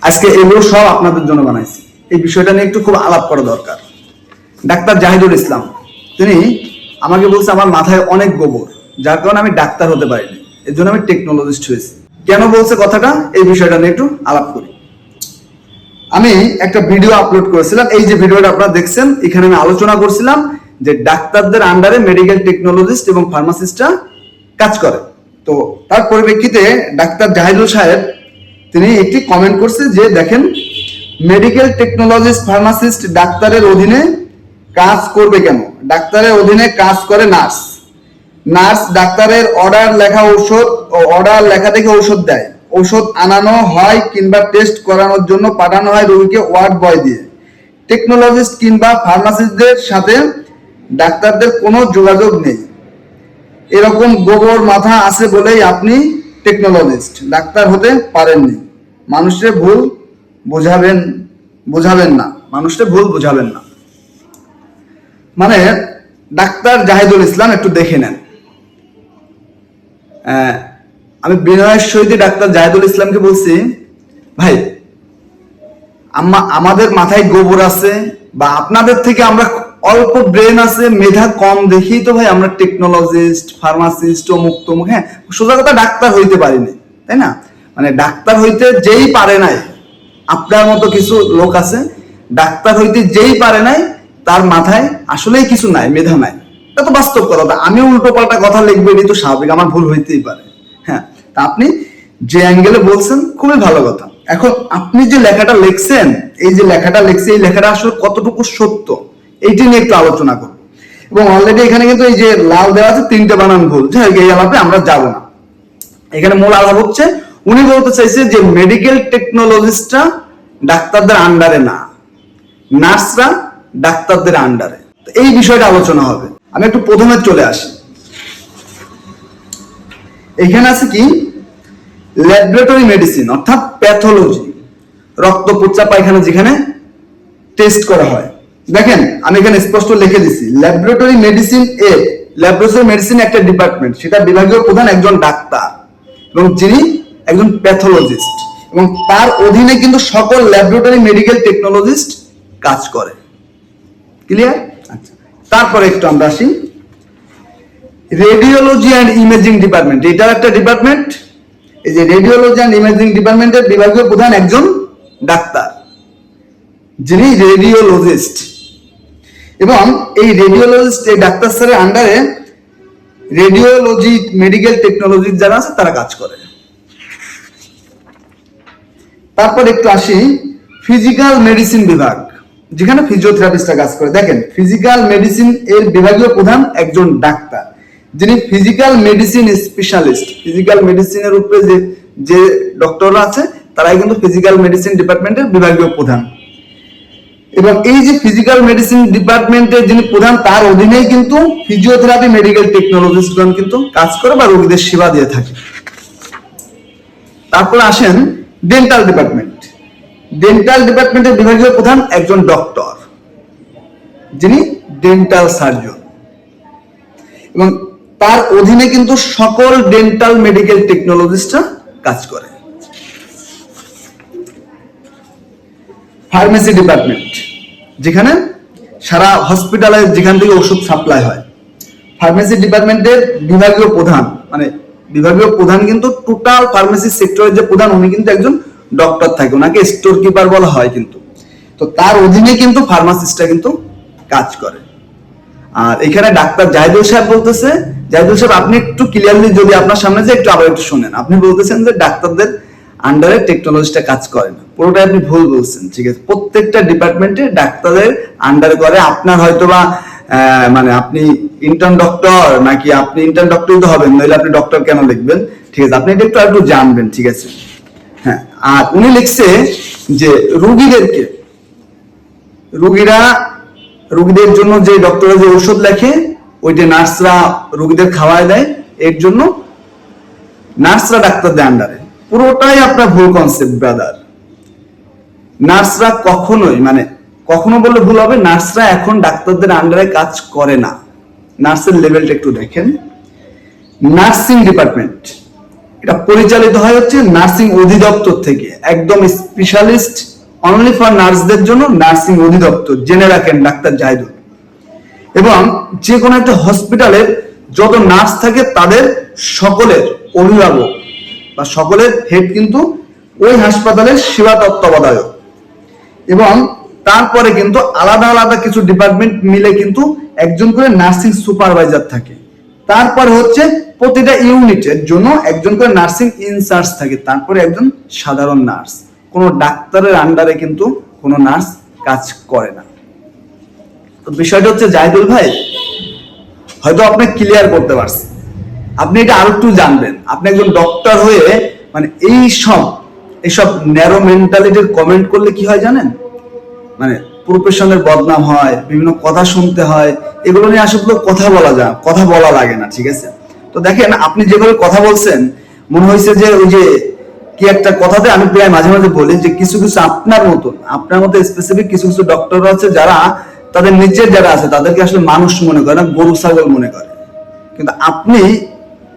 আজকে এগুলো সব আপনাদের জন্য বানাইছি। এই বিষয়টা নিয়ে একটু খুব আলাপ করা দরকার। ডাক্তার জাহিদুল ইসলাম তিনি আমাকে বলছে আমার মাথায় অনেক গোবর, যার কারণে আমি ডাক্তার হতে পারিনি, এর জন্য আমি টেকনোলজিস্ট হয়েছি। কেন বলছে কথাটা, এই বিষয়টা নিয়ে একটু আলাপ করি। আমি একটা ভিডিও আপলোড করেছিলাম, এই যে ভিডিওটা আপনারা দেখছেন, এখানে আমি আলোচনা করছিলাম যে ডাক্তারদের আন্ডারে মেডিকেল টেকনোলজিস্ট এবং ফার্মাসিস্টরা কাজ করে। তো তার পরিপ্রেক্ষিতে ডাক্তার জাহিদুল সাহেব তিনি একটি কমেন্ট করছে যে দেখেন, মেডিকেল টেকনোলজিস্ট ফার্মাসিস্ট ডাক্তারের অধীনে কাজ করবে কেন? ডাক্তারের অধীনে কাজ করে নার্স। নার্স ডাক্তারের অর্ডার লেখা থেকে ঔষধ দেয়, ঔষধ আনানো হয় কিংবা টেস্ট করানোর জন্য পাঠানো হয় রোগীকে ওয়ার্ড বয় দিয়ে। টেকনোলজিস্ট কিংবা ফার্মাসিস্টদের সাথে ডাক্তারদের কোনো যোগাযোগ নেই। এরকম গোবর মাথা আছে বলেই আপনি টেকনোলজিস্ট, ডাক্তার হতে পারেননি। মানুষের ভুল বোঝাবেন না, মানুষের ভুল বোঝাবেন না। মানে ডাক্তার জাহিদুল ইসলাম একটু দেখে নেন। আমি বিনয়ের সহিত ডাক্তার জাহিদুল ইসলামকে বলছি, ভাই আমাদের মাথায় গোবর আছে বা আপনাদের থেকে আমরা অল্প ব্রেন আছে, মেধা কম দেখি তো ভাই আমরা টেকনোলজিস্ট, ফার্মাসিস্ট, অমুক তমুক, হ্যাঁ সোজা কথা ডাক্তার হইতে পারিনি, তাই না? মানে ডাক্তার হইতে যেই পারে নাই, আপনার মতো কিছু লোক আছে ডাক্তার হইতে যেই পারে নাই তার মাথায় আসলেই কিছু নাই, মেধা নাই। এটা তো বাস্তব কথা। আমি উল্টো পাল্টা কথা লিখবো, এটি তো স্বাভাবিক, আমার ভুল হইতেই পারে। হ্যাঁ, তা আপনি যে অ্যাঙ্গেলে বলছেন খুবই ভালো কথা। এখন আপনি যে লেখাটা লিখছেন, এই যে লেখাটা লিখছে, এই লেখাটা আসলে কতটুকু সত্য এইটি নিয়ে একটু আলোচনা করব। এবং অলরেডি এখানে কিন্তু এই যে লাল দেওয়া আছে, 3টে বানান ভুল। এই আলাপে আমরা যাব না। এখানে মূল আলাপ হচ্ছে উনি বলতে চাইছে যে মেডিকেল টেকনোলজিস্টরা ডাক্তারদের আন্ডারে না, নার্সরা ডাক্তারদের আন্ডারে। এই বিষয়টা আলোচনা হবে। আমি একটু প্রথমে চলে আসি। এখানে আছে কি, ল্যাবরেটরি মেডিসিন অর্থাৎ প্যাথোলজি, রক্ত, প্রস্রাব, পায়খানা যেখানে টেস্ট করা হয়। দেখেন আমি এখানে স্পষ্ট লিখে দিছি, ল্যাবরেটরি মেডিসিন ল্যাবরেটরি মেডিসিন একটা ডিপার্টমেন্ট, সেটা বিভাগীয় প্রধান একজন ডাক্তার এবং যিনি একজন প্যাথোলজিস্ট, এবং তার অধীনে কিন্তু সকল ল্যাবরেটরি মেডিকেল টেকনোলজিস্ট কাজ করে। ক্লিয়ার? আচ্ছা, তারপরে একটু আমরা আসি রেডিওলজি অ্যান্ড ইমেজিং ডিপার্টমেন্ট। এটার একটা ডিপার্টমেন্ট। এই যে রেডিওলজি অ্যান্ড ইমেজিং ডিপার্টমেন্টের বিভাগীয় প্রধান একজন ডাক্তার, যিনি রেডিওলজিস্ট, এবং এই রেডিওলজিস্ট এই ডাক্তার স্যারের আন্ডারে রেডিওলজি মেডিকেল টেকনোলজি যারা আছে তারা কাজ করে। তারপর একটু আসি ফিজিক্যাল মেডিসিন বিভাগ, যেখানে ফিজিওথেরাপিস্টরা কাজ করে। দেখেন, ফিজিক্যাল মেডিসিন এর বিভাগীয় প্রধান একজন ডাক্তার, যিনি ফিজিক্যাল মেডিসিন স্পেশালিস্ট। ফিজিক্যাল মেডিসিনের উপরে যে ডক্টররা আছে তারাই কিন্তু ফিজিক্যাল মেডিসিন ডিপার্টমেন্টের বিভাগীয় প্রধান। এবং এই যে ফিজিক্যাল মেডিসিন ডিপার্টমেন্টের যিনি প্রধান, তার অধীনেই কিন্তু ফিজিওথেরাপি মেডিকেল টেকনোলজিস্টগণ কিন্তু কাজ করে বা রোগীদের সেবা দিয়ে থাকে। তারপর আসেন ডেন্টাল ডিপার্টমেন্ট। ডেন্টাল ডিপার্টমেন্টের বিভাগীয় প্রধান একজন ডক্টর, যিনি ডেন্টাল সার্জন, এবং তার অধীনে কিন্তু সকল ডেন্টাল মেডিকেল টেকনোলজিস্টরা কাজ করে। ফার্মেসি ডিপার্টমেন্ট, যেখানে সারা হসপিটালে যেখান থেকে ওষুধ সাপ্লাই হয়। ফার্মেসি ডিপার্টমেন্টের বিভাগীয় প্রধান, মানে বিভাগীয় প্রধান কিন্তু টোটাল ফার্মেসি সেক্টরের যে প্রধান, উনি কিন্তু একজন ডক্টর থাকে, ওনাকে স্টোর কিপার বলা হয় কিন্তু। তো তার অধীনে কিন্তু ফার্মাসিস্টরা কিন্তু কাজ করে। আর এখানে ডাক্তার জাহিদুল সাহেব বলতেছে, জাহিদুল সাহেব আপনি একটু ক্লিয়ারলি যদি আপনার সামনে যে একটু আবার একটু শুনেন, আপনি বলতেছেন যে ডাক্তারদের আন্ডারে টেকনোলজিটা কাজ করে না। পুরোটাই আপনি ভুল বলছেন, ঠিক আছে? প্রত্যেকটা ডিপার্টমেন্টে ডাক্তারদের আন্ডারে করে। আপনার হয়তোবা মানে আপনি ইন্টার্ন ডক্টর, নাকি আপনি ইন্টার্ন ডক্টর তো হবেন, নইলে আপনি ডক্টর কেন লিখবেন? ঠিক আছে, আপনি এটা একটু জানবেন, ঠিক আছে? হ্যাঁ, আর উনি লিখছে যে রোগীদের জন্য যে ডক্টররা যে ঔষধ লেখে, ওইটা নার্সরা রোগীদের খাওয়ায় দেয়, এর জন্য নার্সরা ডাক্তারদের আন্ডারে। পুরোটাই আপনার ভুল কনসেপ্ট ব্রাদার। নার্সরা কখনো বললে ভুল হবে, নার্সরা এখন ডাক্তারদের আন্ডারে কাজ করে না। নার্সের লেভেলটা একটু দেখেন। নার্সিং ডিপার্টমেন্ট, এটা পরিচালিত হয় হচ্ছে নার্সিং অধিদপ্তর থেকে, একদম স্পেশালিস্ট অনলি ফর নার্সদের জন্য নার্সিং অধিদপ্তর, জেনে রাখেন ডাক্তার জাহিদুল। এবং যে কোনো একটা হসপিটালের যত নার্স থাকে তাদের সকলের অভিভাবক বা সকলের হেড কিন্তু ওই হাসপাতালের সেবা তত্ত্বাবধায়ক। এবং তারপরে কিন্তু আলাদা আলাদা কিছু ডিপার্টমেন্ট মিলে কিন্তু একজন করে নার্সিং সুপারভাইজার থাকে। তারপরে হচ্ছে প্রতিটা ইউনিটের জন্য একজন করে নার্সিং ইনচার্জ থাকে, তারপরে একজন সাধারণ নার্স। কোনো ডাক্তারের আন্ডারে কিন্তু কোনো নার্স কাজ করে না। তো বিষয়টা হচ্ছে জাহিদুল ভাই, হয়তো আপনি ক্লিয়ার করতে পারছেন, আপনি এটা আরো একটু জানবেন। আপনি একজন ডক্টর হয়ে মানে এইসব ন্যারো মেন্টালিটির কমেন্ট করলে কি হয় জানেন? মানে প্রফেশনের বদনাম হয়, বিভিন্ন কথা শুনতে হয়, এগুলো নিয়ে আসলে কথা বলা লাগে না, ঠিক আছে? তো দেখেন, আপনি যেভাবে কথা বলছেন মনে হয়েছে যে ওই যে কি একটা কথাতে আমি প্রায় মাঝে মাঝে বলি যে কিছু কিছু আপনার মতো স্পেসিফিক কিছু কিছু ডক্টর আছে যারা তাদের নিচের যারা আছে তাদেরকে আসলে মানুষ মনে করে না, গরু ছাগল মনে করে। কিন্তু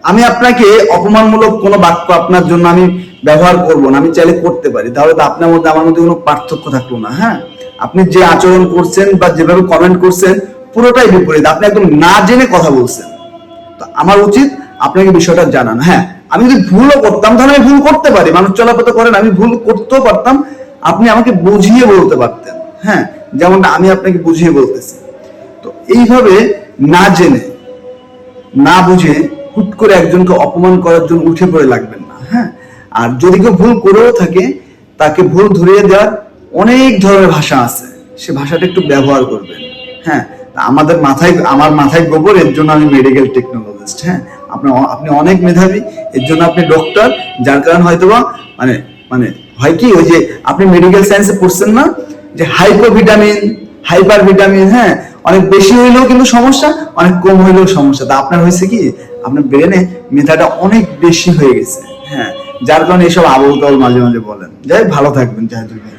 আমি আপনাকে অপমানমূলক কোনো বাক্য আপনার জন্য আমি ব্যবহার করব না, আমি চাইলে করতে পারি, তাহলে তো আপনার মধ্যে আমার মধ্যে কোনো পার্থক্য থাকলো না। হ্যাঁ, আপনি যে আচরণ করছেন বা যেভাবে কমেন্ট করছেন পুরোটাই বিপরীত, আপনি একদম না জেনে কথা বলছেন। তো আমার উচিত আপনাকে বিষয়টা জানানো। হ্যাঁ, আমি যদি ভুলও করতাম তাহলে আমি ভুল করতে পারি, মানুষ চলাপথ করেন, আমি ভুল করতেও পারতাম, আপনি আমাকে বুঝিয়ে বলতে পারতেন। হ্যাঁ, যেমনটা আমি আপনাকে বুঝিয়ে বলতেছি। তো এইভাবে না জেনে না বুঝে হুট করে একজনকে অপমান করার জন্য উঠে পড়ে লাগবেন না। হ্যাঁ, আর যদি কেউ ভুল করেও থাকে তাকে ভুল ধরিয়ে দেওয়ার অনেক ধরনের ভাষা আছে, সে ভাষাটা একটু ব্যবহার করবেন। হ্যাঁ, আমার মাথায় গোবর, এর জন্য আমি মেডিকেল টেকনোলজিস্ট। হ্যাঁ, আপনি অনেক মেধাবী, এর জন্য আপনি ডক্টর, যার কারণ হয়তোবা মানে মানে হয় কি, ওই যে আপনি মেডিকেল সায়েন্সে পড়ছেন না যে হাইপার ভিটামিন, হ্যাঁ, অনেক বেশি হইলেও কিন্তু সমস্যা, অনেক কম হইলেও সমস্যা। তা আপনার হয়েছে কি, আপনার ব্রেনে মেধাটা অনেক বেশি হয়ে গেছে। হ্যাঁ, যার কারণে এসব আবল তাবল মাঝে মাঝে বলেন। যাই, ভালো থাকবেন জাহিদুল ভাই।